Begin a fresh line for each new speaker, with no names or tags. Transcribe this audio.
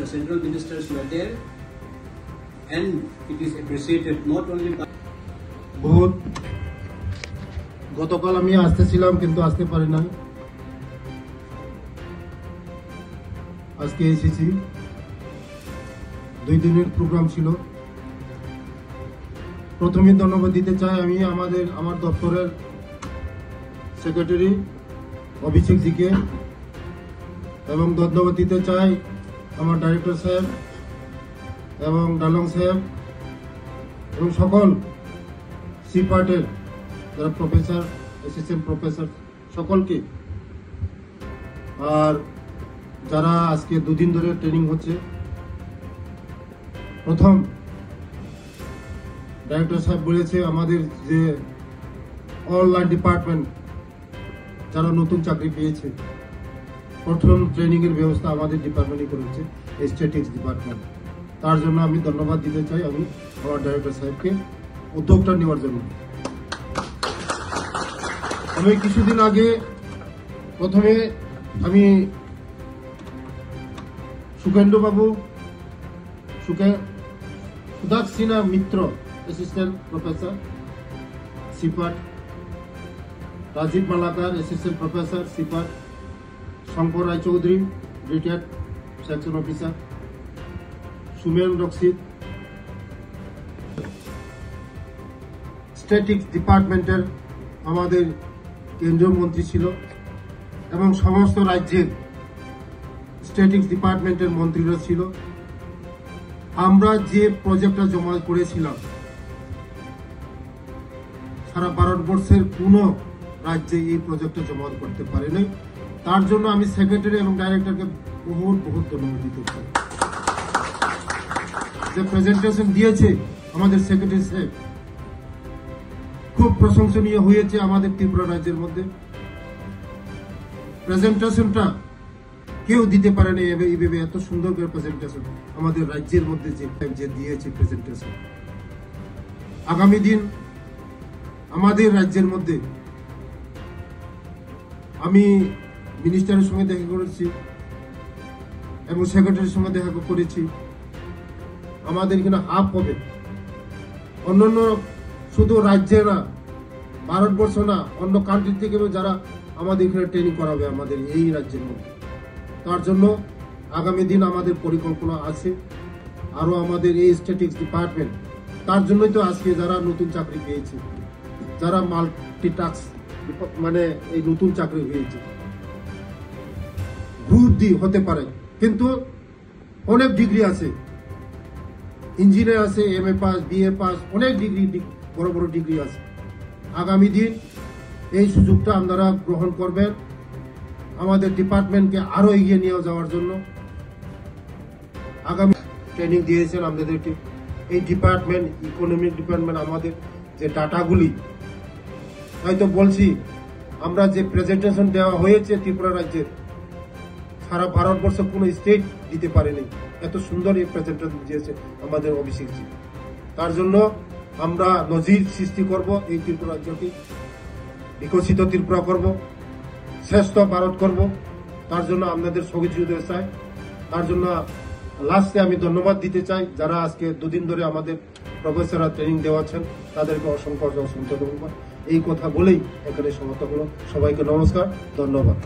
the central ministers were there, and it is appreciated not only by
बहुत গতকাল আমি আসতেছিলাম কিন্তু আসতে পারি না, আজকে এসেছি। 2 দিনের প্রোগ্রাম ছিল। প্রথমে ধন্যবাদ দিতে চাই আমি আমার দপ্তরের সেক্রেটারি অভিষেক জিকে, এবং ধন্যবাদ দিতে চাই আমার ডাইরেক্টর সাহেব এবং ডালং সাহেব এবং সকল সিপার্টের যারা প্রফেসর, অ্যাসিস্ট্যান্ট প্রফেসর সকলকে, আর যারা আজকে 2 দিন ধরে ট্রেনিং হচ্ছে। প্রথম ডাইরেক্টর সাহেব বলেছে আমাদের যে অনলাইন ডিপার্টমেন্ট যারা নতুন চাকরি পেয়েছে, প্রথম ট্রেনিং এর ব্যবস্থা আমাদের ডিপার্টমেন্টই করেছে, স্ট্যাটিস্টিক্স ডিপার্টমেন্ট। তার জন্য আমি ধন্যবাদ দিতে চাই আমি আমার ডাইরেক্টর সাহেবকে উদ্যোগটা নেওয়ার জন্য। আমি কিছুদিন আগে প্রথমে আমি সুদাক্ষিণা মিত্র অ্যাসিস্ট্যান্ট প্রফেসর সিপাট, রাজীব মালাকার অ্যাসিস্ট্যান্ট প্রফেসর সিপাট, Shankar Roy Chowdhury retired section officer, Sumen Rakshit statics ডিপার্টমেন্টের আমাদের কেন্দ্রীয় মন্ত্রী ছিল, এবং সমস্ত রাজ্যের স্ট্যাটিক্স ডিপার্টমেন্টের মন্ত্রীরা ছিল। আমরা যে প্রজেক্টটা জমা করেছিলাম সারা ভারতবর্ষের কোনো রাজ্যে এই প্রজেক্টটা জমা করতে পারেনি। তার জন্য আমি সেক্রেটারি এবং ডাইরেক্টরকে বহুত ধন্যবাদ দিতে চাই। যে প্রেজেন্টেশন দিয়েছে আমাদের সেক্রেটারি সাহেব, খুব প্রশংসনীয় হয়েছে আমাদের ত্রিপুরা রাজ্যের মধ্যে। প্রেজেন্টেশনটা কেউ দিতে পারেনি এইভাবে, এত সুন্দর করে প্রেজেন্টেশন আমাদের রাজ্যের মধ্যে যে দিয়েছে প্রেজেন্টেশন। আগামী দিন আমাদের রাজ্যের মধ্যে আমি মিনিস্টারের সঙ্গে দেখা করেছি এবং সেক্রেটারির সঙ্গে দেখা করেছি। আমাদের এখানে হাব হবে, অন্যান্য শুধু রাজ্যে না, ভারতবর্ষ না, অন্য কান্ট্রি থেকে যারা আমাদের এখানে ট্রেনিং করাবে আমাদের এই রাজ্যের মধ্যে। তার জন্য আগামী দিন আমাদের পরিকল্পনা আছে। আরো আমাদের এই স্ট্যাটিক্স ডিপার্টমেন্ট, তার জন্যই তো আজকে যারা নতুন চাকরি পেয়েছে, যারা মাল্টিটাস্ক মানে এই নতুন চাকরি হয়েছে, গ্রুপ ডি হতে পারে, কিন্তু অনেক ডিগ্রি আছে, ইঞ্জিনিয়ার আছে, MA পাস, BA পাস, অনেক ডিগ্রি, বড় ডিগ্রি আছে। আগামী দিন এই সুযোগটা আপনারা গ্রহণ করবেন আমাদের ডিপার্টমেন্টকে আরো এগিয়ে নিয়ে যাওয়ার জন্য। আগামী ট্রেনিং দিয়েছেন আমাদেরকে এই ডিপার্টমেন্ট, ইকোনমিক ডিপার্টমেন্ট, আমাদের যে ডাটাগুলি হয়তো বলছি, আমরা যে প্রেজেন্টেশন দেওয়া হয়েছে ত্রিপুরা রাজ্যের, সারা ভারতবর্ষ কোনো স্টেট দিতে পারেনি, এত সুন্দর এই প্রেজেন্টেশন দিয়েছে আমাদের অভিষেকজি। তার জন্য আমরা নজির সৃষ্টি করব, এই ত্রিপুরা রাজ্যকে বিকশিত ত্রিপুরা করব, শ্রেষ্ঠ ভারত করব। তার জন্য আপনাদের সহযোগিতা চাই। তার জন্য লাস্টে আমি ধন্যবাদ দিতে চাই যারা আজকে 2 দিন ধরে আমাদের প্রফেসররা ট্রেনিং দেওয়াচ্ছেন, তাদেরকে অসংখ্য ধন্যবাদ। এই কথা বলেই এখানে সমাপ্ত হলো। সবাইকে নমস্কার, ধন্যবাদ।